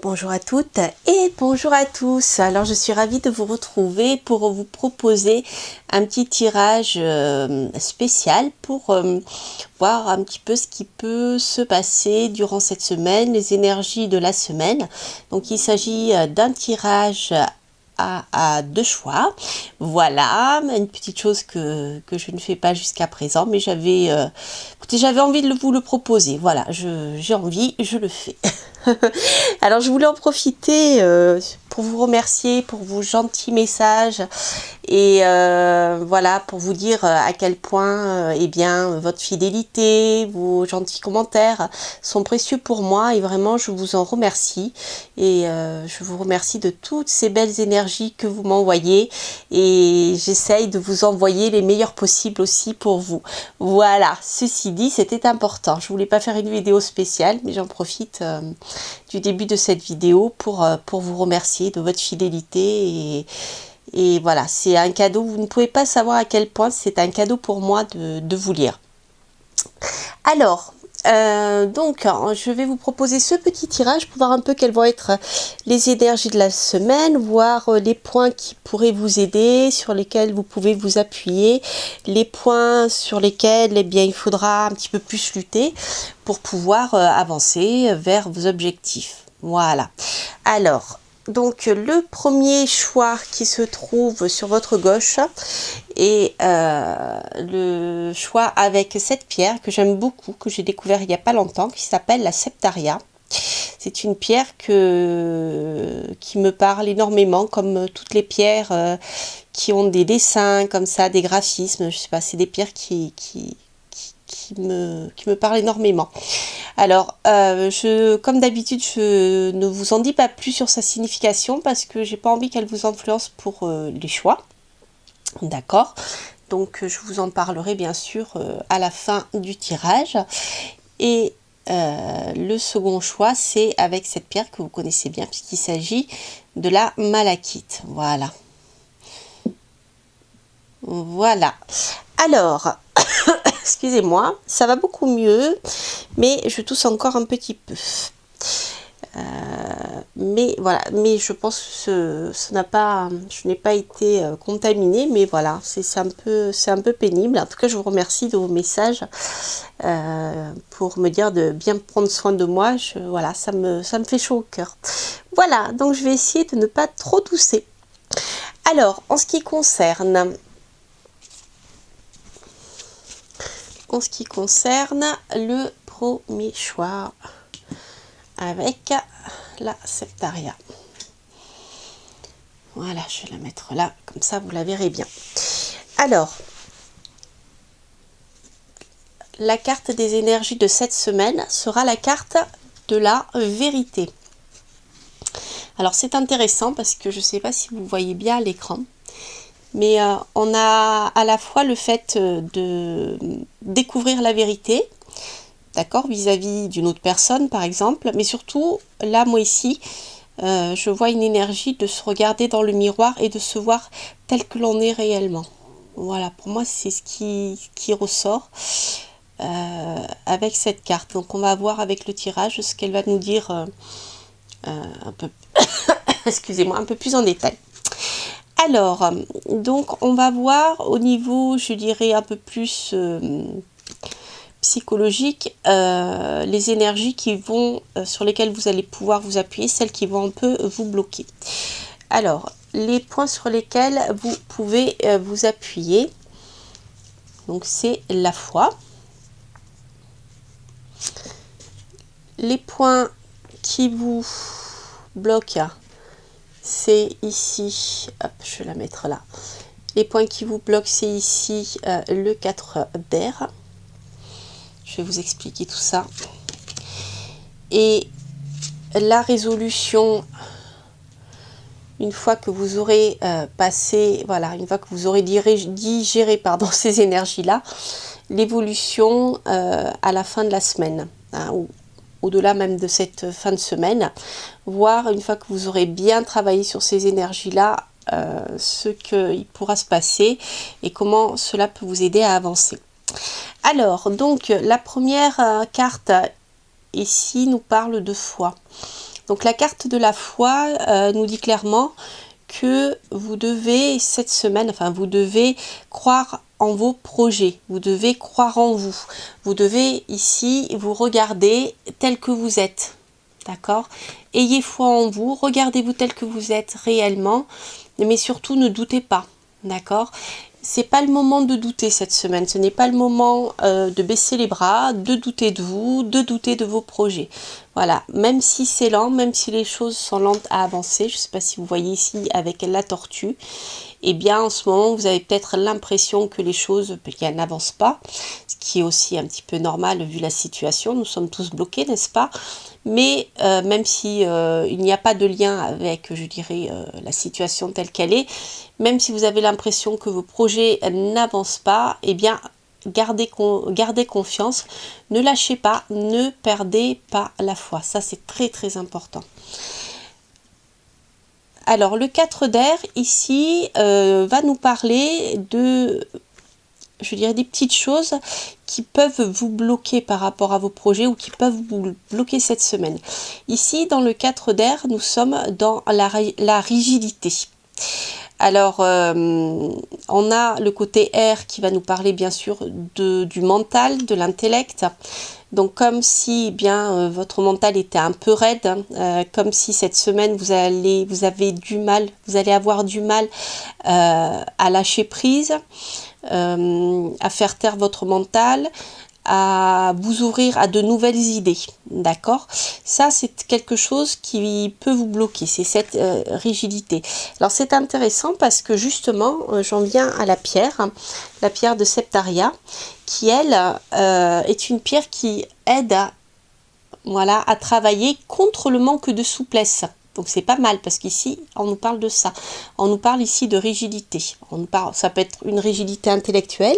Bonjour à toutes et bonjour à tous. Alors je suis ravie de vous retrouver pour vous proposer un petit tirage spécial pour voir un petit peu ce qui peut se passer durant cette semaine, les énergies de la semaine. Donc il s'agit d'un tirage à deux choix. Voilà, une petite chose que je ne fais pas jusqu'à présent, mais j'avais envie de vous le proposer. Voilà, j'ai envie, je le fais. Alors je voulais en profiter pour vous remercier pour vos gentils messages et voilà, pour vous dire à quel point eh bien, votre fidélité, vos gentils commentaires sont précieux pour moi et vraiment je vous en remercie et je vous remercie de toutes ces belles énergies que vous m'envoyez et j'essaye de vous envoyer les meilleurs possibles aussi pour vous. Voilà, ceci dit, c'était important. Je voulais pas faire une vidéo spéciale, mais j'en profite du début de cette vidéo pour vous remercier de votre fidélité et voilà, c'est un cadeau, vous ne pouvez pas savoir à quel point c'est un cadeau pour moi de vous lire. Alors, donc, je vais vous proposer ce petit tirage pour voir un peu quelles vont être les énergies de la semaine, voir les points qui pourraient vous aider, sur lesquels vous pouvez vous appuyer, les points sur lesquels eh bien, il faudra un petit peu plus lutter pour pouvoir avancer vers vos objectifs. Voilà. Alors, donc le premier choix qui se trouve sur votre gauche est le choix avec cette pierre que j'aime beaucoup, que j'ai découvert il n'y a pas longtemps, qui s'appelle la Septaria. C'est une pierre qui me parle énormément, comme toutes les pierres qui ont des dessins comme ça, des graphismes, je sais pas, c'est des pierres qui me parlent énormément. Alors, comme d'habitude, je ne vous en dis pas plus sur sa signification parce que j'ai pas envie qu'elle vous influence pour les choix. D'accord? Donc, je vous en parlerai bien sûr à la fin du tirage. Et le second choix, c'est avec cette pierre que vous connaissez bien puisqu'il s'agit de la malachite. Voilà. Voilà. Alors, excusez-moi, ça va beaucoup mieux, mais je tousse encore un petit peu. Mais voilà, mais je pense que je n'ai pas été contaminée, mais voilà, c'est un peu pénible. En tout cas, je vous remercie de vos messages pour me dire de bien prendre soin de moi. Voilà, ça me fait chaud au cœur. Voilà, donc je vais essayer de ne pas trop tousser. Alors, en ce qui concerne le premier choix avec la Septaria. Voilà, je vais la mettre là, comme ça vous la verrez bien. Alors, la carte des énergies de cette semaine sera la carte de la vérité. Alors c'est intéressant parce que je ne sais pas si vous voyez bien à l'écran, mais on a à la fois le fait de découvrir la vérité, d'accord, vis-à-vis d'une autre personne par exemple, mais surtout là moi ici je vois une énergie de se regarder dans le miroir et de se voir tel que l'on est réellement. Voilà, pour moi c'est ce qui ressort avec cette carte. Donc on va voir avec le tirage ce qu'elle va nous dire un peu excusez-moi, un peu plus en détail. Alors, donc on va voir au niveau, je dirais, un peu plus psychologique, les énergies qui vont, sur lesquelles vous allez pouvoir vous appuyer, celles qui vont un peu vous bloquer. Alors, les points sur lesquels vous pouvez vous appuyer, donc c'est la foi. Les points qui vous bloquent, c'est ici, hop, je vais la mettre là. Les points qui vous bloquent, c'est ici le 4 d'air. Je vais vous expliquer tout ça. Et la résolution, une fois que vous aurez passé, voilà, une fois que vous aurez digéré pardon, ces énergies-là, l'évolution à la fin de la semaine, hein, ou au-delà même de cette fin de semaine, voir une fois que vous aurez bien travaillé sur ces énergies-là, ce qu'il pourra se passer et comment cela peut vous aider à avancer. Alors, donc, la première carte ici nous parle de foi. Donc la carte de la foi nous dit clairement que vous devez cette semaine, enfin vous devez croire en vos projets, vous devez croire en vous, vous devez ici vous regarder tel que vous êtes, d'accord? Ayez foi en vous, regardez-vous tel que vous êtes réellement, mais surtout ne doutez pas, d'accord? C'est pas le moment de douter cette semaine, ce n'est pas le moment de baisser les bras, de douter de vous, de douter de vos projets. Voilà, même si c'est lent, même si les choses sont lentes à avancer, je ne sais pas si vous voyez ici avec la tortue, eh bien en ce moment vous avez peut-être l'impression que les choses qu'elles n'avancent pas, ce qui est aussi un petit peu normal vu la situation, nous sommes tous bloqués, n'est-ce pas? Mais même si il n'y a pas de lien avec, je dirais, la situation telle qu'elle est, même si vous avez l'impression que vos projets n'avancent pas, eh bien gardez confiance, ne lâchez pas, ne perdez pas la foi. Ça, c'est très très important. Alors, le 4 d'air, ici, va nous parler de, je dirais, des petites choses qui peuvent vous bloquer par rapport à vos projets ou qui peuvent vous bloquer cette semaine. Ici, dans le 4 d'air, nous sommes dans la rigidité. Alors, on a le côté air qui va nous parler bien sûr du mental, de l'intellect. Donc comme si bien votre mental était un peu raide, comme si cette semaine vous allez avoir du mal à lâcher prise, à faire taire votre mental, à vous ouvrir à de nouvelles idées, d'accord? Ça, c'est quelque chose qui peut vous bloquer, c'est cette rigidité. Alors, c'est intéressant parce que justement, j'en viens à la pierre de Septaria, qui, elle, est une pierre qui aide à travailler contre le manque de souplesse. Donc c'est pas mal parce qu'ici on nous parle de ça, on nous parle ici de rigidité, ça peut être une rigidité intellectuelle,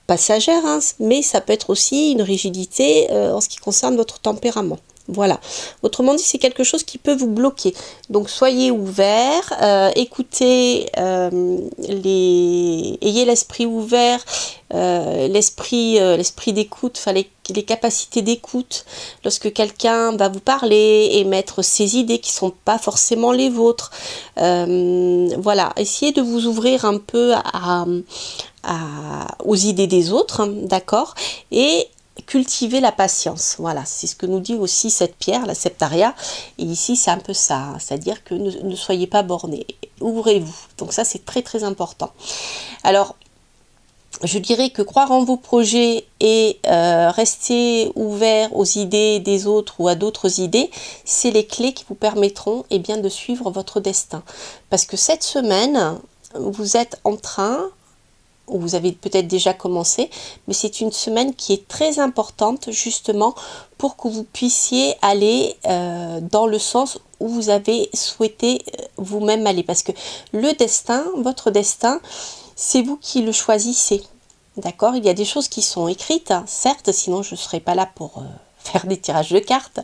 passagère, hein, mais ça peut être aussi une rigidité en ce qui concerne votre tempérament. Voilà, autrement dit c'est quelque chose qui peut vous bloquer, donc soyez ouverts, écoutez, ayez l'esprit ouvert, l'esprit d'écoute, enfin les capacités d'écoute lorsque quelqu'un va vous parler, émettre ses idées qui sont pas forcément les vôtres. Voilà, essayez de vous ouvrir un peu aux idées des autres, hein, d'accord, et cultiver la patience. Voilà, c'est ce que nous dit aussi cette pierre, la Septaria. Et ici, c'est un peu ça, hein, c'est-à-dire que ne soyez pas bornés, ouvrez-vous. Donc ça, c'est très très important. Alors, je dirais que croire en vos projets et rester ouvert aux idées des autres ou à d'autres idées, c'est les clés qui vous permettront bien, de suivre votre destin. Parce que cette semaine, vous êtes en train, ou vous avez peut-être déjà commencé, mais c'est une semaine qui est très importante justement pour que vous puissiez aller dans le sens où vous avez souhaité vous-même aller. Parce que le destin, votre destin, c'est vous qui le choisissez, d'accord? Il y a des choses qui sont écrites, hein, certes, sinon je ne serais pas là pour faire des tirages de cartes,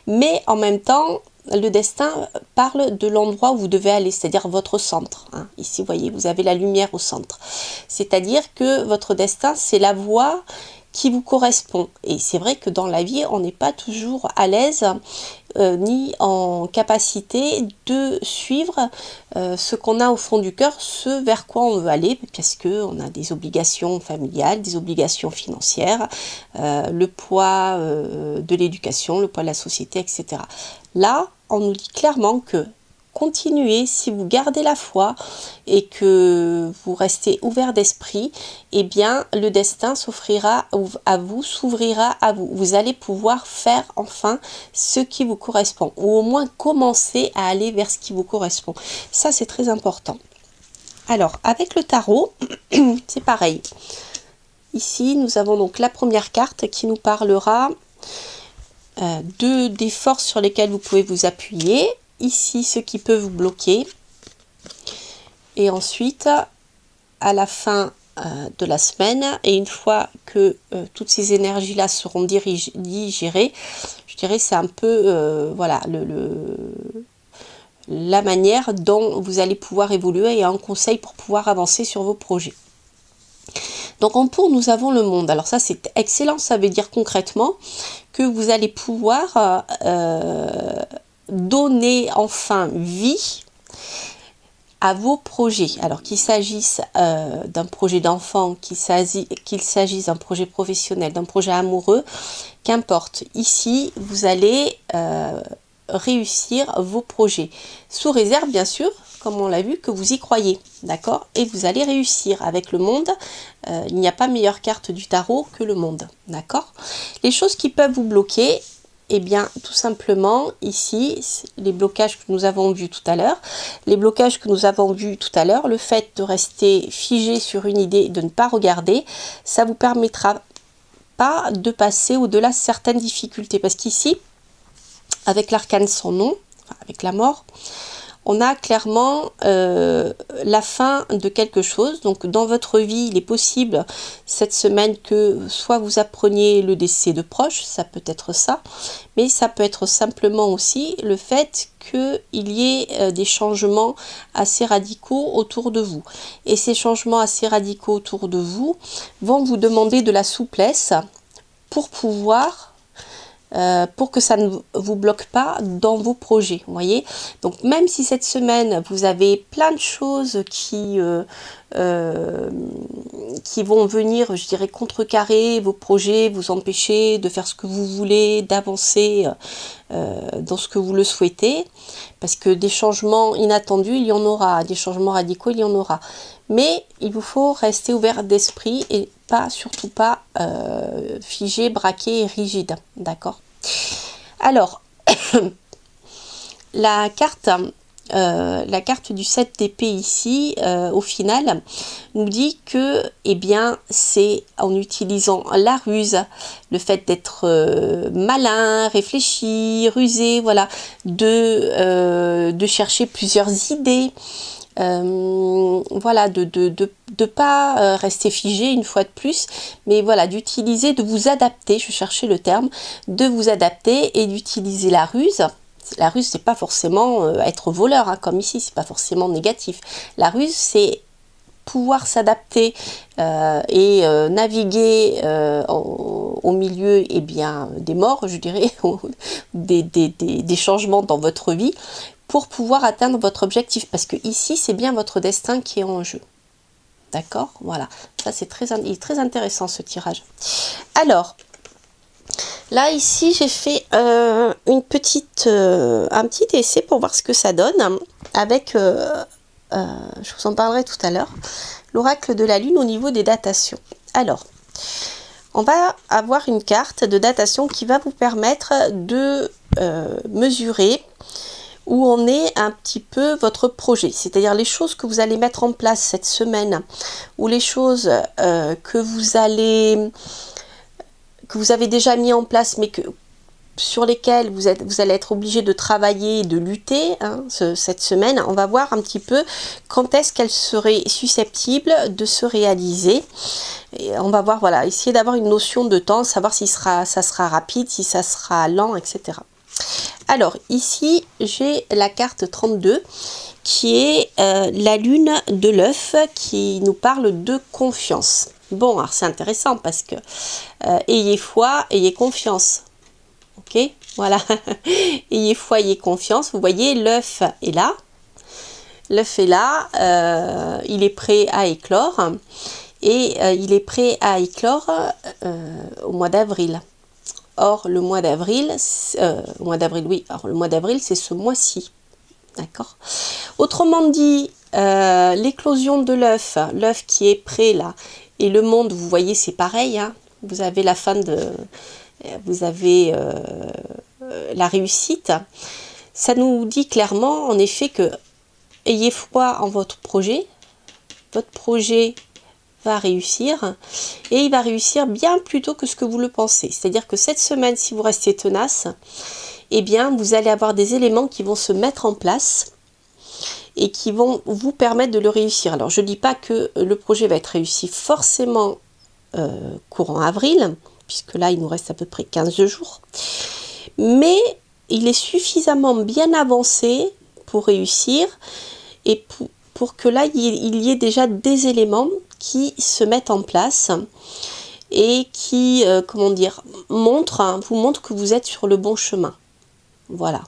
mais en même temps, le destin parle de l'endroit où vous devez aller, c'est-à-dire votre centre. Hein. Ici, vous voyez, vous avez la lumière au centre. C'est-à-dire que votre destin, c'est la voie qui vous correspond. Et c'est vrai que dans la vie, on n'est pas toujours à l'aise ni en capacité de suivre ce qu'on a au fond du cœur, ce vers quoi on veut aller, parce qu'on a des obligations familiales, des obligations financières, le poids de l'éducation, le poids de la société, etc. Là, on nous dit clairement que continuez, si vous gardez la foi et que vous restez ouvert d'esprit, eh bien le destin s'ouvrira à vous. Vous allez pouvoir faire enfin ce qui vous correspond, ou au moins commencer à aller vers ce qui vous correspond. Ça, c'est très important. Alors, avec le tarot, c'est pareil. Ici, nous avons donc la première carte qui nous parlera des forces sur lesquelles vous pouvez vous appuyer. Ici, ce qui peut vous bloquer. Et ensuite, à la fin de la semaine, et une fois que toutes ces énergies-là seront digérées, je dirais c'est un peu voilà, la manière dont vous allez pouvoir évoluer et un conseil pour pouvoir avancer sur vos projets. Donc en pour, nous avons le monde. Alors ça, c'est excellent. Ça veut dire concrètement que vous allez pouvoir donner enfin vie à vos projets. Alors qu'il s'agisse d'un projet d'enfant, qu'il s'agisse d'un projet professionnel, d'un projet amoureux, qu'importe. Ici, vous allez réussir vos projets. Sous réserve, bien sûr, comme on l'a vu, que vous y croyez. D'accord? Et vous allez réussir. Avec le monde, il n'y a pas meilleure carte du tarot que le monde. D'accord? Les choses qui peuvent vous bloquer, eh bien, tout simplement, ici, les blocages que nous avons vus tout à l'heure, le fait de rester figé sur une idée et de ne pas regarder, ça vous permettra pas de passer au-delà de certaines difficultés. Parce qu'ici, avec l'arcane sans nom, avec la mort, on a clairement la fin de quelque chose. Donc dans votre vie, il est possible cette semaine que soit vous appreniez le décès de proches, ça peut être ça, mais ça peut être simplement aussi le fait qu'il y ait des changements assez radicaux autour de vous. Et ces changements assez radicaux autour de vous vont vous demander de la souplesse pour pouvoir pour que ça ne vous bloque pas dans vos projets, vous voyez. Donc même si cette semaine vous avez plein de choses qui vont venir, je dirais, contrecarrer vos projets, vous empêcher de faire ce que vous voulez, d'avancer dans ce que vous le souhaitez, parce que des changements inattendus, il y en aura, des changements radicaux, il y en aura. Mais il vous faut rester ouvert d'esprit et surtout pas figé, braqué et rigide. D'accord? Alors, la carte du 7 d'épée ici, au final, nous dit que, eh bien, c'est en utilisant la ruse, le fait d'être malin, réfléchi, rusé, voilà, de chercher plusieurs idées, voilà, de pas rester figé une fois de plus, mais voilà, d'utiliser, de vous adapter, je cherchais le terme, de vous adapter et d'utiliser la ruse. La ruse, c'est pas forcément être voleur, hein, comme ici, c'est pas forcément négatif. La ruse, c'est pouvoir s'adapter et naviguer au milieu, eh bien, des morts, je dirais, des changements dans votre vie, pour pouvoir atteindre votre objectif, parce que ici c'est bien votre destin qui est en jeu. D'accord? Voilà, ça c'est il est très intéressant ce tirage. Alors là ici j'ai fait un petit essai pour voir ce que ça donne avec je vous en parlerai tout à l'heure, l'oracle de la lune au niveau des datations. Alors on va avoir une carte de datation qui va vous permettre de mesurer où en est un petit peu votre projet, c'est-à-dire les choses que vous allez mettre en place cette semaine, ou les choses que vous avez déjà mis en place, mais sur lesquelles vous allez être obligé de travailler, de lutter, hein, cette semaine. On va voir un petit peu quand est-ce qu'elle serait susceptible de se réaliser. Et on va voir, voilà, essayer d'avoir une notion de temps, savoir si ça sera rapide, si ça sera lent, etc. Alors ici j'ai la carte 32 qui est la lune de l'œuf qui nous parle de confiance. Bon, alors c'est intéressant parce que ayez foi, ayez confiance. Ok, voilà. Ayez foi, ayez confiance. Vous voyez, l'œuf est là. L'œuf est là, il est prêt à éclore. Et il est prêt à éclore au mois d'avril. Or, le mois d'avril, oui, alors le mois d'avril, c'est ce mois-ci. D'accord? Autrement dit, l'éclosion de l'œuf qui est prêt là, et le monde, vous voyez, c'est pareil, hein, vous avez la fin vous avez la réussite. Ça nous dit clairement, en effet, que ayez foi en votre projet va réussir, et il va réussir bien plus tôt que ce que vous le pensez. C'est-à-dire que cette semaine, si vous restez tenace, eh bien, vous allez avoir des éléments qui vont se mettre en place et qui vont vous permettre de le réussir. Alors, je ne dis pas que le projet va être réussi forcément courant avril, puisque là, il nous reste à peu près 15 jours, mais il est suffisamment bien avancé pour réussir et pour que là, il y ait déjà des éléments qui se mettent en place et qui, comment dire, vous montre que vous êtes sur le bon chemin. Voilà.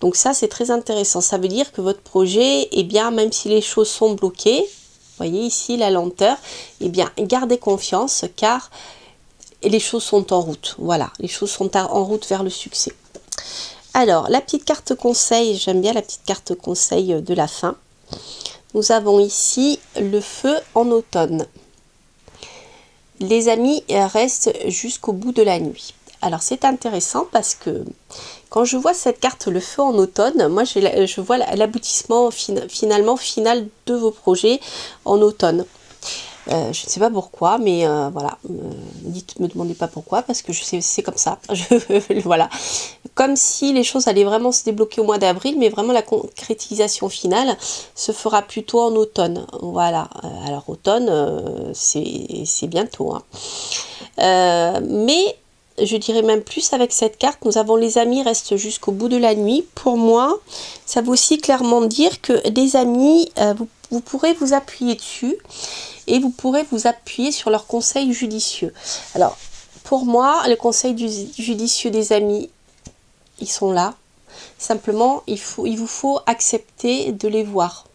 Donc ça, c'est très intéressant. Ça veut dire que votre projet, eh bien, même si les choses sont bloquées, vous voyez ici la lenteur, eh bien, gardez confiance car les choses sont en route. Voilà, les choses sont en route vers le succès. Alors, la petite carte conseil, j'aime bien la petite carte conseil de la fin. Nous avons ici le feu en automne. Les amis restent jusqu'au bout de la nuit. Alors c'est intéressant parce que quand je vois cette carte le feu en automne, moi je vois l'aboutissement finalement final de vos projets en automne. Je ne sais pas pourquoi, mais voilà, me demandez pas pourquoi, parce que c'est comme ça. Voilà, comme si les choses allaient vraiment se débloquer au mois d'avril, mais vraiment la concrétisation finale se fera plutôt en automne. Voilà, alors automne, c'est bientôt. Hein. Mais je dirais même plus avec cette carte, nous avons les amis restent jusqu'au bout de la nuit. Pour moi, ça veut aussi clairement dire que des amis, vous pourrez vous appuyer dessus et vous pourrez vous appuyer sur leurs conseils judicieux. Alors, pour moi, les conseils judicieux des amis, ils sont là. Simplement, il vous faut accepter de les voir.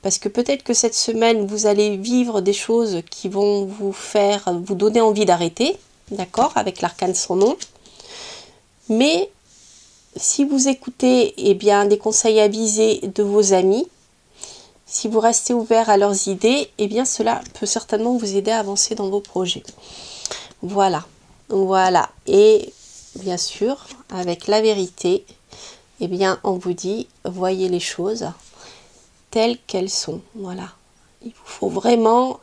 Parce que peut-être que cette semaine, vous allez vivre des choses qui vont vous donner envie d'arrêter. D'accord, avec l'arcane sans nom. Mais si vous écoutez bien, des conseils avisés de vos amis, si vous restez ouvert à leurs idées, bien cela peut certainement vous aider à avancer dans vos projets. Voilà, voilà. Et bien sûr, avec la vérité, bien on vous dit, voyez les choses telles qu'elles sont. Voilà. Il vous faut vraiment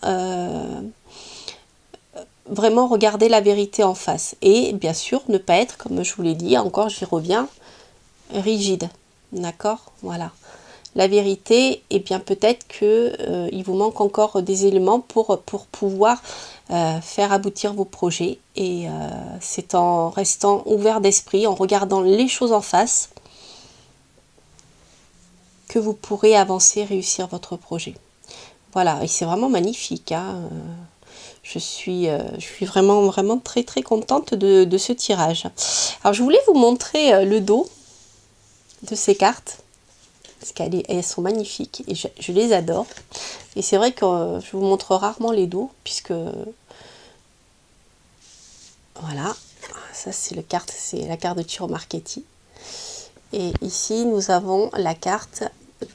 regarder la vérité en face. Et bien sûr, ne pas être, comme je vous l'ai dit, encore j'y reviens, rigide. D'accord? Voilà. La vérité, bien peut-être que il vous manque encore des éléments pour pouvoir faire aboutir vos projets. Et c'est en restant ouvert d'esprit, en regardant les choses en face, que vous pourrez avancer, réussir votre projet. Voilà, et c'est vraiment magnifique. Hein. Je suis vraiment très très contente de ce tirage. Alors je voulais vous montrer le dos de ces cartes parce qu'elles sont magnifiques et je les adore. Et c'est vrai que je vous montre rarement les dos puisque voilà, ça c'est la carte de Ciro Marchetti. Et ici nous avons la carte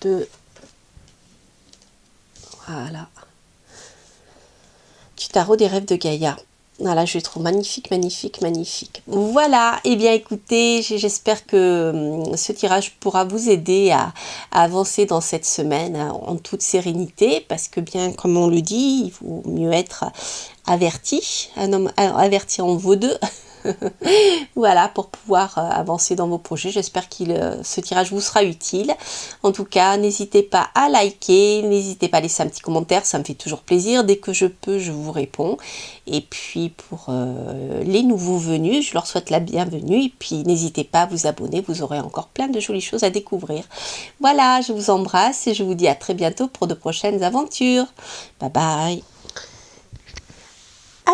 de voilà du tarot des rêves de Gaïa. Voilà, je les trouve magnifique, magnifique, magnifique. Voilà, et bien écoutez, j'espère que ce tirage pourra vous aider à avancer dans cette semaine en toute sérénité, parce que bien, comme on le dit, il vaut mieux être averti, un homme averti en vaut deux. Voilà, pour pouvoir avancer dans vos projets. J'espère que ce tirage vous sera utile. En tout cas, n'hésitez pas à liker, n'hésitez pas à laisser un petit commentaire, ça me fait toujours plaisir. Dès que je peux, je vous réponds. Et puis pour les nouveaux venus, je leur souhaite la bienvenue. Et puis n'hésitez pas à vous abonner, vous aurez encore plein de jolies choses à découvrir. Voilà, je vous embrasse et je vous dis à très bientôt pour de prochaines aventures. Bye bye.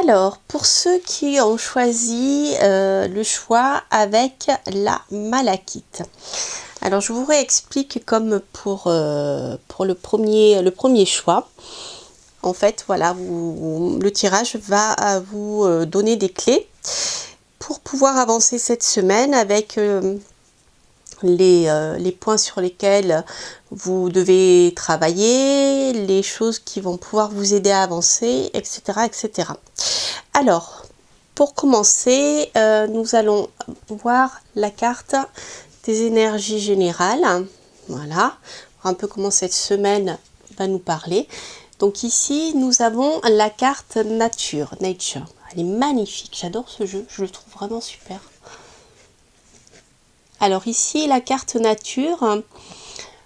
Alors, pour ceux qui ont choisi le choix avec la malachite. Alors, je vous réexplique comme pour le premier choix. En fait, voilà, le tirage va vous donner des clés pour pouvoir avancer cette semaine avec les points sur lesquels vous devez travailler, les choses qui vont pouvoir vous aider à avancer, etc. etc. Alors, pour commencer, nous allons voir la carte des énergies générales. Voilà, voir un peu comment cette semaine va nous parler. Donc ici, nous avons la carte nature. Elle est magnifique, j'adore ce jeu, je le trouve vraiment super. Alors ici, la carte nature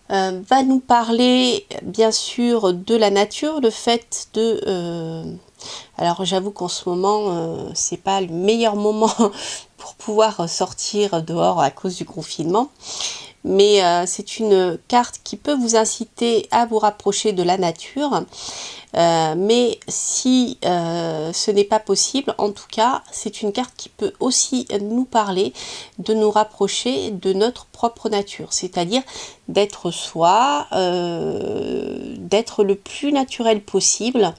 va nous parler bien sûr de la nature, le fait de... alors j'avoue qu'en ce moment, c'est pas le meilleur moment pour pouvoir sortir dehors à cause du confinement. mais c'est une carte qui peut vous inciter à vous rapprocher de la nature. Mais si ce n'est pas possible, en tout cas, c'est une carte qui peut aussi nous parler de nous rapprocher de notre propre nature, c'est-à-dire d'être soi, d'être le plus naturel possible,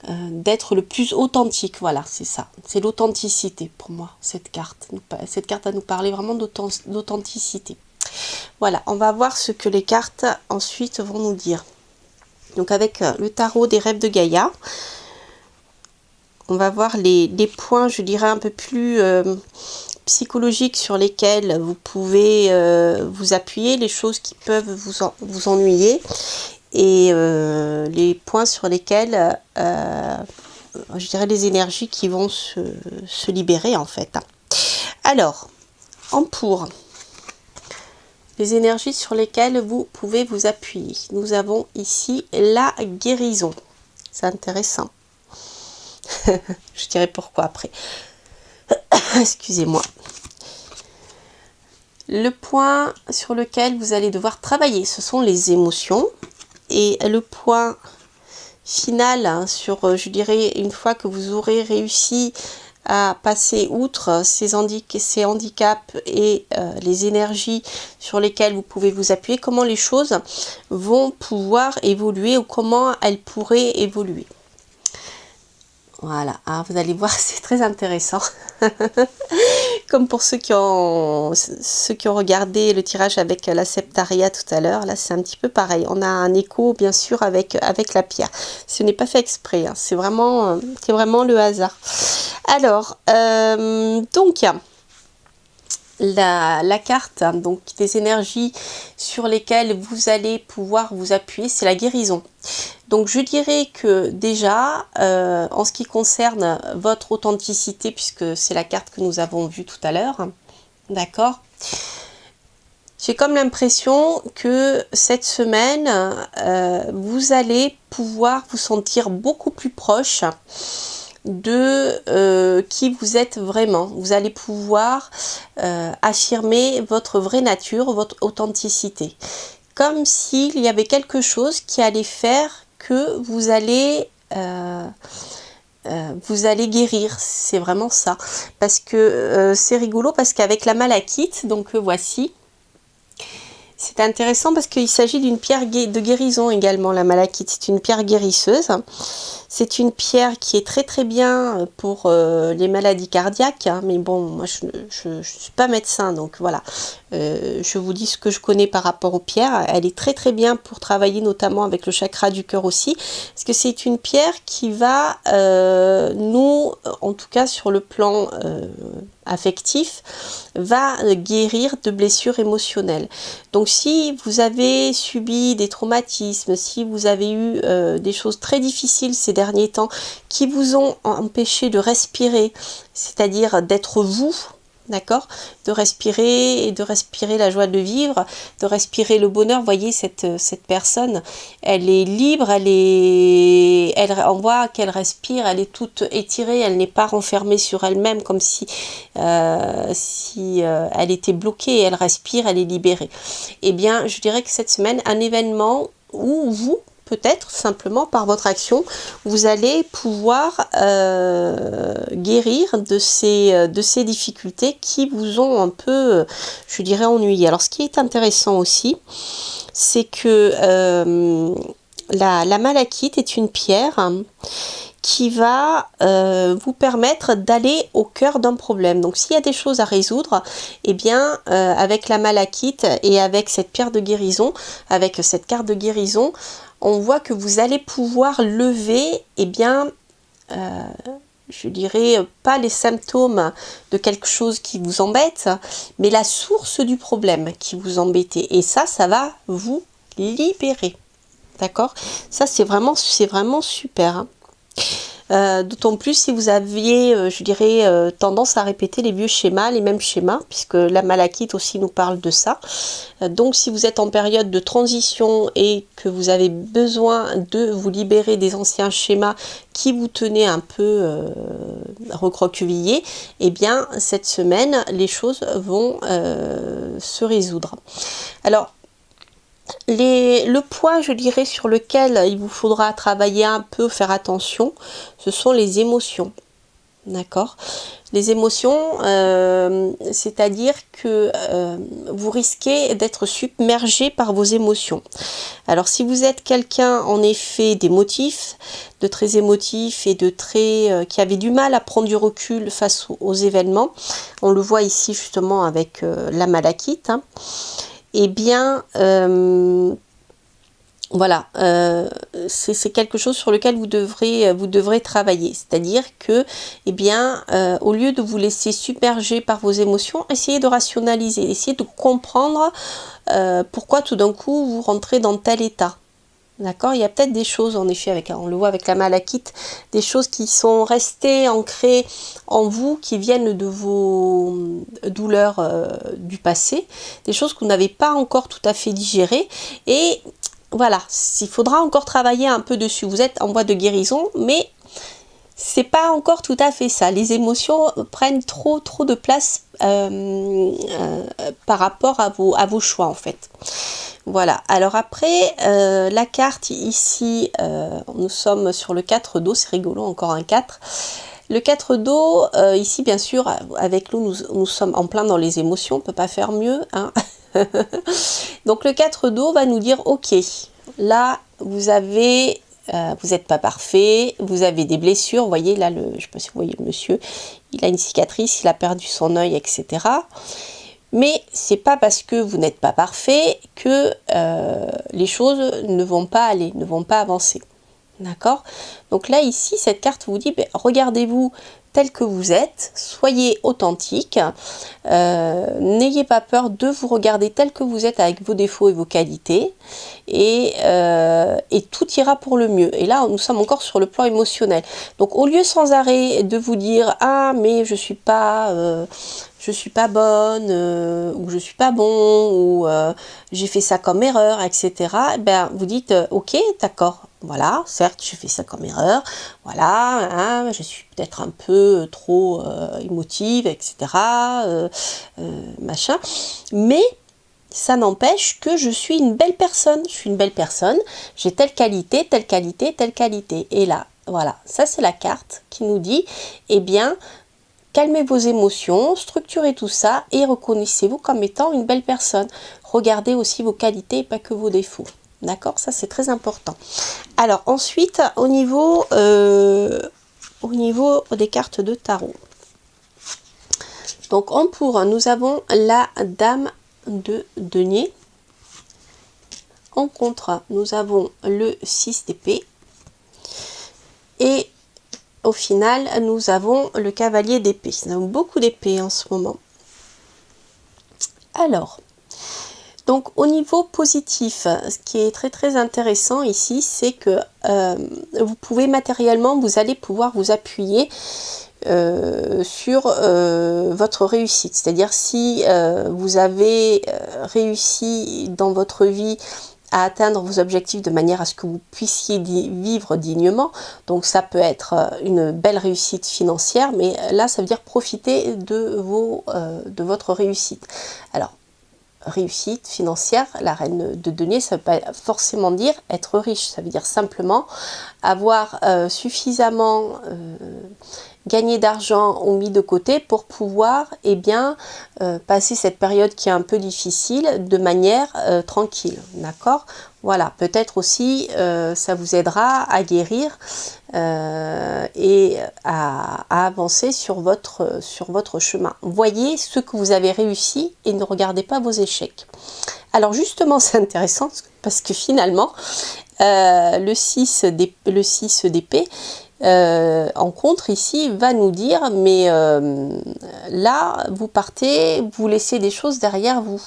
d'être le plus authentique. Voilà, c'est ça, c'est l'authenticité pour moi, cette carte. Cette carte va nous parler vraiment d'authenticité. Voilà, on va voir ce que les cartes ensuite vont nous dire. Donc avec le tarot des rêves de Gaïa, on va voir les points, je dirais, un peu plus psychologiques sur lesquels vous pouvez vous appuyer, les choses qui peuvent vous ennuyer, et les points sur lesquels, je dirais, les énergies qui vont se libérer en fait. Alors, en pour... les énergies sur lesquelles vous pouvez vous appuyer. Nous avons ici la guérison. C'est intéressant. Je dirais pourquoi après. Excusez-moi. Le point sur lequel vous allez devoir travailler, ce sont les émotions. Et le point final, hein, sur, je dirais, une fois que vous aurez réussi à passer outre ces handicaps et les énergies sur lesquelles vous pouvez vous appuyer, comment les choses vont pouvoir évoluer ou comment elles pourraient évoluer. Voilà, hein, vous allez voir, c'est très intéressant. Comme pour ceux qui ont regardé le tirage avec la Septaria tout à l'heure, là c'est un petit peu pareil. On a un écho bien sûr avec la pierre. Ce n'est pas fait exprès, hein, c'est vraiment le hasard. Alors, donc la carte, hein, donc des énergies sur lesquelles vous allez pouvoir vous appuyer, c'est la guérison. Donc je dirais que déjà, en ce qui concerne votre authenticité, puisque c'est la carte que nous avons vue tout à l'heure, d'accord, j'ai comme l'impression que cette semaine, vous allez pouvoir vous sentir beaucoup plus proche de qui vous êtes vraiment. Vous allez pouvoir affirmer votre vraie nature, votre authenticité. Comme s'il y avait quelque chose qui allait faire que vous allez guérir. C'est vraiment ça. Parce que c'est rigolo, parce qu'avec la malachite, donc voici, c'est intéressant parce qu'il s'agit d'une pierre de guérison également, la malachite. C'est une pierre guérisseuse. C'est une pierre qui est très très bien pour les maladies cardiaques, hein, mais bon, moi je ne suis pas médecin, donc voilà. Je vous dis ce que je connais par rapport aux pierres. Elle est très très bien pour travailler notamment avec le chakra du cœur aussi, parce que c'est une pierre qui va nous, en tout cas sur le plan affectif, va guérir de blessures émotionnelles. Donc si vous avez subi des traumatismes, si vous avez eu des choses très difficiles ces derniers temps qui vous ont empêché de respirer, c'est-à-dire d'être vous, d'accord, de respirer et de respirer la joie de vivre, de respirer le bonheur. Vous voyez, cette personne, elle est libre, on voit qu'elle respire, elle est toute étirée, elle n'est pas renfermée sur elle-même comme si elle était bloquée, elle respire, elle est libérée. Eh bien, je dirais que cette semaine, un événement où vous, peut-être simplement par votre action, vous allez pouvoir guérir de ces difficultés qui vous ont un peu, je dirais, ennuyé. Alors ce qui est intéressant aussi, c'est que la malachite est une pierre qui va vous permettre d'aller au cœur d'un problème. Donc s'il y a des choses à résoudre, eh bien avec la malachite et avec cette pierre de guérison, avec cette carte de guérison, on voit que vous allez pouvoir lever, eh bien, je dirais pas les symptômes de quelque chose qui vous embête, mais la source du problème qui vous embête. Et ça va vous libérer. D'accord? Ça, c'est vraiment super. Hein. D'autant plus si vous aviez, je dirais, tendance à répéter les vieux schémas, les mêmes schémas, puisque la malachite aussi nous parle de ça. Donc si vous êtes en période de transition et que vous avez besoin de vous libérer des anciens schémas qui vous tenaient un peu recroquevillés, eh bien cette semaine, les choses vont se résoudre. Alors, le point, je dirais, sur lequel il vous faudra travailler un peu, faire attention, ce sont les émotions. D'accord? Les émotions, c'est-à-dire que vous risquez d'être submergé par vos émotions. Alors, si vous êtes quelqu'un, en effet, d'émotif, de très émotif et de très qui avait du mal à prendre du recul face aux événements, on le voit ici justement avec la malachite, hein, eh bien, voilà, c'est quelque chose sur lequel vous devrez travailler. C'est-à-dire que, eh bien, au lieu de vous laisser submerger par vos émotions, essayez de rationaliser, essayez de comprendre pourquoi tout d'un coup vous rentrez dans tel état. D'accord? Il y a peut-être des choses, en effet, on le voit avec la malachite, des choses qui sont restées ancrées en vous, qui viennent de vos douleurs du passé, des choses que vous n'avez pas encore tout à fait digérées. Et voilà, il faudra encore travailler un peu dessus. Vous êtes en voie de guérison, mais c'est pas encore tout à fait ça. Les émotions prennent trop de place par rapport à vos choix, en fait. Voilà, alors après, la carte ici, nous sommes sur le 4 d'eau, c'est rigolo, encore un 4. Le 4 d'eau, ici, bien sûr, avec nous sommes en plein dans les émotions, on ne peut pas faire mieux, hein. Donc le 4 d'eau va nous dire, ok, là, vous n'êtes pas parfait, vous avez des blessures, vous voyez, là, je ne sais pas si vous voyez le monsieur, il a une cicatrice, il a perdu son œil, etc. Mais c'est pas parce que vous n'êtes pas parfait que les choses ne vont pas aller, ne vont pas avancer. D'accord? Donc là, ici, cette carte vous dit, regardez-vous tel que vous êtes, soyez authentique, n'ayez pas peur de vous regarder tel que vous êtes avec vos défauts et vos qualités, et tout ira pour le mieux. Et là, nous sommes encore sur le plan émotionnel. Donc au lieu sans arrêt de vous dire, ah mais je suis pas bonne, ou je suis pas bon, ou j'ai fait ça comme erreur, etc. Ben, vous dites, ok, d'accord, voilà, certes, j'ai fait ça comme erreur, voilà, hein, je suis peut-être un peu trop émotive, etc., machin, mais ça n'empêche que je suis une belle personne, j'ai telle qualité, telle qualité, telle qualité. Et là, voilà, ça c'est la carte qui nous dit, eh bien, calmez vos émotions, structurez tout ça et reconnaissez-vous comme étant une belle personne. Regardez aussi vos qualités et pas que vos défauts. D'accord? Ça, c'est très important. Alors, ensuite, au niveau des cartes de tarot. Donc, en pour, nous avons la dame de denier. En contre, nous avons le 6 d'épée. Et au final, nous avons le cavalier d'épée. Nous avons beaucoup d'épées en ce moment. Alors, donc au niveau positif, ce qui est très intéressant ici, c'est que vous pouvez matériellement, vous allez pouvoir vous appuyer sur votre réussite. C'est-à-dire si vous avez réussi dans votre vie à atteindre vos objectifs de manière à ce que vous puissiez vivre dignement. Donc ça peut être une belle réussite financière, mais là ça veut dire profiter de votre réussite. Alors, réussite financière, la reine de denier, ça ne veut pas forcément dire être riche, ça veut dire simplement avoir suffisamment gagné d'argent ou mis de côté pour pouvoir passer cette période qui est un peu difficile de manière tranquille, d'accord? Voilà, peut-être aussi ça vous aidera à guérir et à avancer sur votre chemin. Voyez ce que vous avez réussi et ne regardez pas vos échecs. Alors justement, c'est intéressant parce que finalement, le 6 d'épée, en contre ici, va nous dire, mais là, vous partez, vous laissez des choses derrière vous.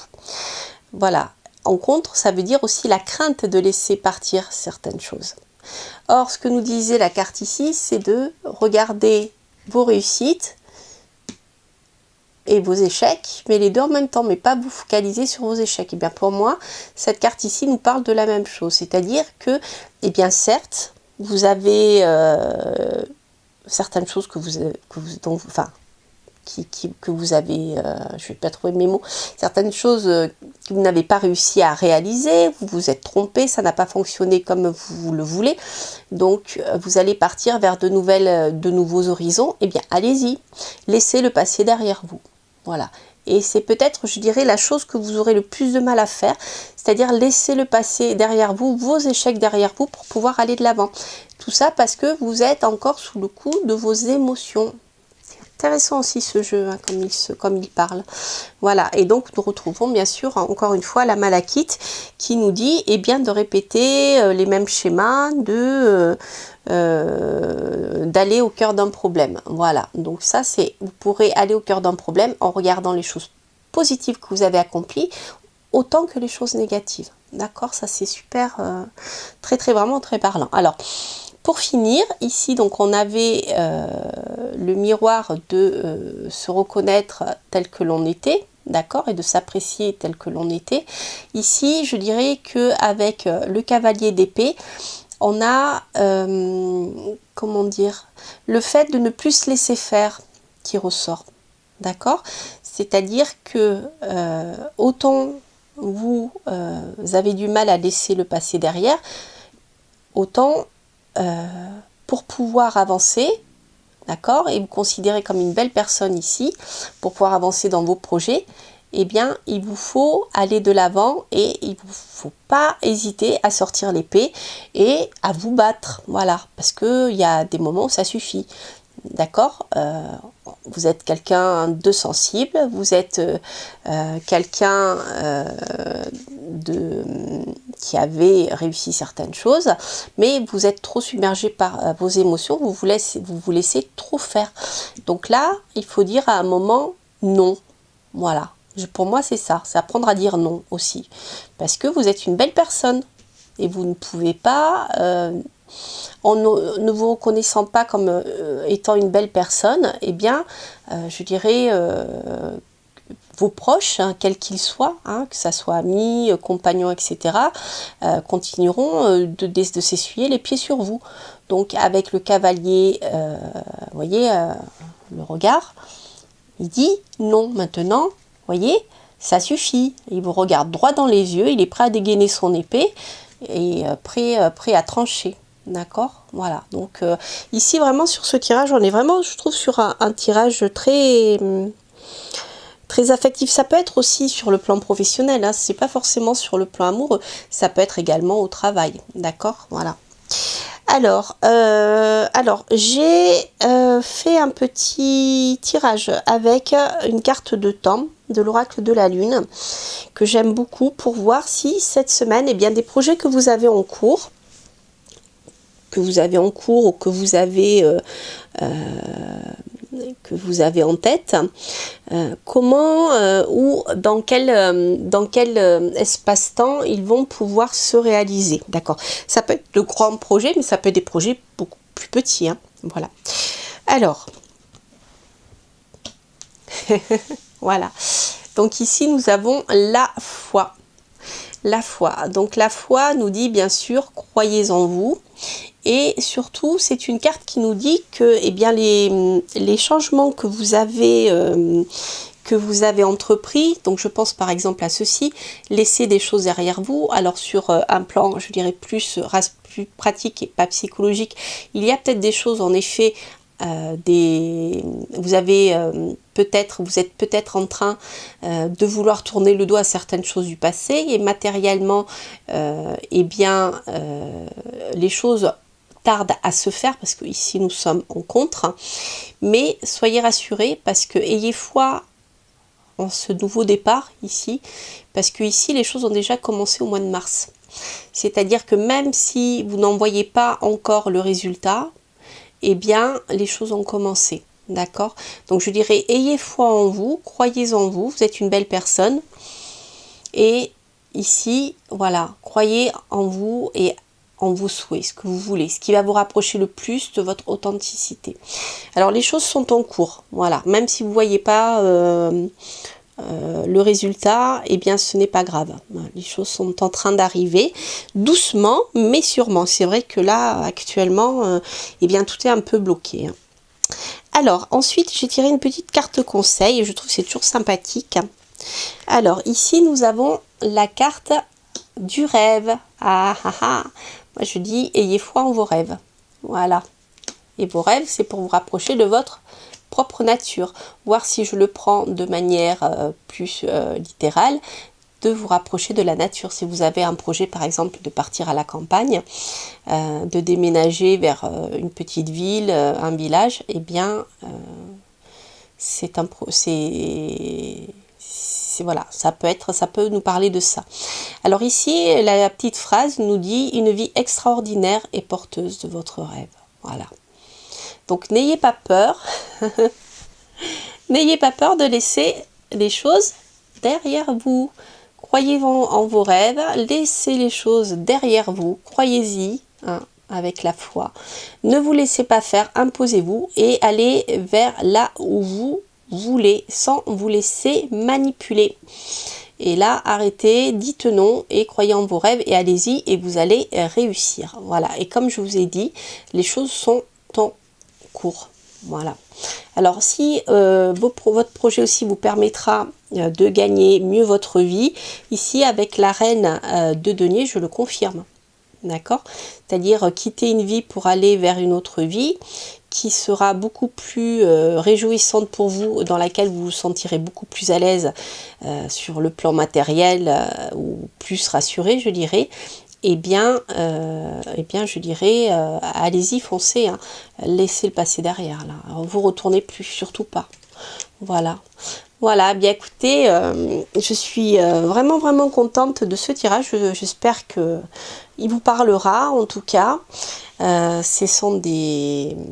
Voilà. En contre, ça veut dire aussi la crainte de laisser partir certaines choses. Or, ce que nous disait la carte ici, c'est de regarder vos réussites et vos échecs, mais les deux en même temps, mais pas vous focaliser sur vos échecs. Et bien pour moi, cette carte ici nous parle de la même chose, c'est-à-dire que, eh bien certes, vous avez certaines choses que vous avez, je vais pas trouver mes mots, certaines choses que vous n'avez pas réussi à réaliser, vous vous êtes trompé, ça n'a pas fonctionné comme vous le voulez, donc vous allez partir vers de nouveaux horizons. Eh bien allez-y, laissez le passé derrière vous, voilà. Et c'est peut-être, je dirais, la chose que vous aurez le plus de mal à faire, c'est-à-dire laisser le passé derrière vous, vos échecs derrière vous pour pouvoir aller de l'avant. Tout ça parce que vous êtes encore sous le coup de vos émotions. Intéressant aussi ce jeu, hein, comme il parle. Voilà, et donc nous retrouvons bien sûr encore une fois la Malakite qui nous dit eh bien, de répéter les mêmes schémas, d'aller au cœur d'un problème. Voilà, donc ça c'est, vous pourrez aller au cœur d'un problème en regardant les choses positives que vous avez accomplies autant que les choses négatives. D'accord, ça c'est super, vraiment très parlant. Alors, pour finir, ici, donc on avait le miroir de se reconnaître tel que l'on était, d'accord, et de s'apprécier tel que l'on était. Ici, je dirais que avec le cavalier d'épée, on a, comment dire, le fait de ne plus se laisser faire qui ressort, d'accord. C'est-à-dire que autant vous avez du mal à laisser le passé derrière, autant pour pouvoir avancer, d'accord, et vous considérer comme une belle personne ici, pour pouvoir avancer dans vos projets, eh bien, il vous faut aller de l'avant et il ne faut pas hésiter à sortir l'épée et à vous battre, voilà, parce qu'il y a des moments où ça suffit. D'accord, vous êtes quelqu'un de sensible, vous êtes quelqu'un qui avait réussi certaines choses, mais vous êtes trop submergé par vos émotions, vous vous laissez trop faire. Donc là, il faut dire à un moment non. Voilà, pour moi c'est ça, c'est apprendre à dire non aussi, parce que vous êtes une belle personne et vous ne pouvez pas... en ne vous reconnaissant pas comme étant une belle personne, eh bien, je dirais, vos proches, hein, quels qu'ils soient, hein, que ce soit amis, compagnons, etc., continueront de s'essuyer les pieds sur vous. Donc, avec le cavalier, vous voyez, le regard, il dit non, maintenant, vous voyez, ça suffit. Il vous regarde droit dans les yeux, il est prêt à dégainer son épée et prêt à trancher. D'accord, voilà. Donc ici vraiment sur ce tirage, on est vraiment, je trouve, sur un tirage très affectif. Ça peut être aussi sur le plan professionnel, hein, c'est pas forcément sur le plan amoureux, ça peut être également au travail. D'accord, voilà. Alors j'ai fait un petit tirage avec une carte de temps de l'oracle de la lune que j'aime beaucoup pour voir si cette semaine, eh bien, des projets que vous avez en cours, ou que vous avez en tête, comment ou dans quel espace-temps ils vont pouvoir se réaliser. D'accord. Ça peut être de grands projets, mais ça peut être des projets beaucoup plus petits, hein. Voilà. Alors, voilà. Donc ici, nous avons la foi. La foi. Donc la foi nous dit bien sûr, croyez en vous. Et surtout, c'est une carte qui nous dit que eh bien, les changements que vous avez entrepris, donc je pense par exemple à ceci, laisser des choses derrière vous. Alors sur un plan, je dirais plus pratique et pas psychologique, il y a peut-être des choses en effet, vous êtes peut-être en train de vouloir tourner le dos à certaines choses du passé et matériellement, eh bien, les choses tarde à se faire parce que ici nous sommes en contre, mais soyez rassurés parce que ayez foi en ce nouveau départ ici, parce que ici les choses ont déjà commencé au mois de mars, c'est à dire que même si vous n'en voyez pas encore le résultat, eh bien les choses ont commencé, d'accord. Donc je dirais ayez foi en vous, croyez en vous, vous êtes une belle personne et ici voilà, croyez en vous et en vos souhaits, ce que vous voulez, ce qui va vous rapprocher le plus de votre authenticité. Alors les choses sont en cours, voilà, même si vous ne voyez pas le résultat, eh bien ce n'est pas grave. Les choses sont en train d'arriver doucement mais sûrement. C'est vrai que là actuellement, eh bien tout est un peu bloqué. Alors ensuite j'ai tiré une petite carte conseil et je trouve que c'est toujours sympathique. Alors ici nous avons la carte du rêve. Ah ah ah. Moi je dis ayez foi en vos rêves. Voilà. Et vos rêves c'est pour vous rapprocher de votre propre nature, voir si je le prends de manière plus littérale, de vous rapprocher de la nature. Si vous avez un projet par exemple de partir à la campagne, de déménager vers une petite ville, un village, eh bien voilà, ça peut nous parler de ça. Alors ici la petite phrase nous dit une vie extraordinaire et porteuse de votre rêve. Voilà. Donc n'ayez pas peur, n'ayez pas peur de laisser les choses derrière vous. Croyez en vos rêves, laissez les choses derrière vous, croyez-y hein, avec la foi. Ne vous laissez pas faire, imposez-vous et allez vers là où vous voulez sans vous laisser manipuler. Et là, arrêtez, dites non et croyez en vos rêves et allez-y et vous allez réussir. Voilà, et comme je vous ai dit, les choses sont en cours. Voilà. Alors si votre projet aussi vous permettra de gagner mieux votre vie, ici avec la reine de denier, je le confirme. D'accord? C'est-à-dire quitter une vie pour aller vers une autre vie qui sera beaucoup plus réjouissante pour vous, dans laquelle vous vous sentirez beaucoup plus à l'aise sur le plan matériel ou plus rassuré, je dirais. Eh bien, je dirais, allez-y, foncez, hein. Laissez le passé derrière, là. Alors, vous retournez plus, surtout pas. Voilà. Voilà, bien écoutez, je suis vraiment, vraiment contente de ce tirage. J'espère que il vous parlera, en tout cas. Ce sont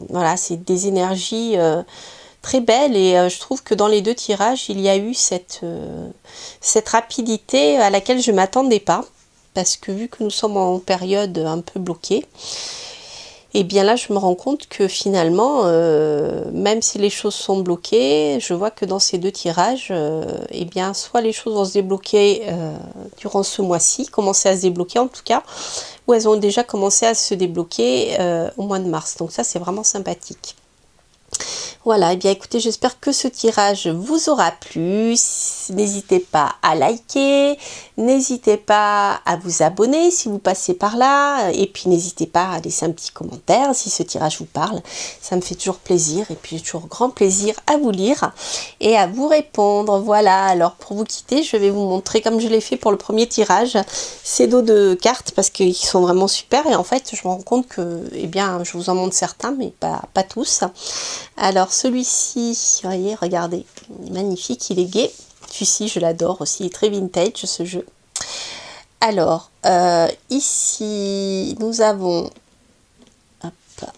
voilà, c'est des énergies très belles et je trouve que dans les deux tirages, il y a eu cette rapidité à laquelle je ne m'attendais pas. Parce que vu que nous sommes en période un peu bloquée, et bien là je me rends compte que finalement, même si les choses sont bloquées, je vois que dans ces deux tirages, et bien soit les choses vont se débloquer durant ce mois-ci, commencer à se débloquer en tout cas, ou elles ont déjà commencé à se débloquer au mois de mars. Donc ça c'est vraiment sympathique. Voilà, et bien écoutez, j'espère que ce tirage vous aura plu. N'hésitez pas à liker, n'hésitez pas à vous abonner si vous passez par là, et puis n'hésitez pas à laisser un petit commentaire si ce tirage vous parle. Ça me fait toujours plaisir, et puis j'ai toujours grand plaisir à vous lire et à vous répondre. Voilà, alors pour vous quitter, je vais vous montrer, comme je l'ai fait pour le premier tirage, ces dos de cartes, parce qu'ils sont vraiment super, et en fait, je me rends compte que, eh bien, je vous en montre certains, mais pas tous. Alors celui-ci, voyez, regardez, il est magnifique, il est gai. Celui-ci, je l'adore aussi, il est très vintage ce jeu. Alors, ici, nous avons, hop,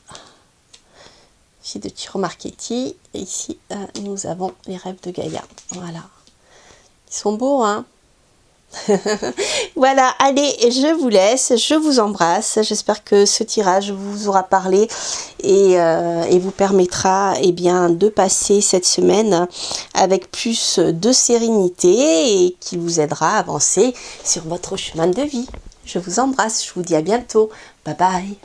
ici de Ciro Marchetti, et ici, nous avons les rêves de Gaïa. Voilà, ils sont beaux, hein? Voilà, allez, je vous laisse, je vous embrasse. J'espère que ce tirage vous aura parlé et vous permettra bien de passer cette semaine avec plus de sérénité et qui vous aidera à avancer sur votre chemin de vie. Je vous embrasse, je vous dis à bientôt. Bye bye.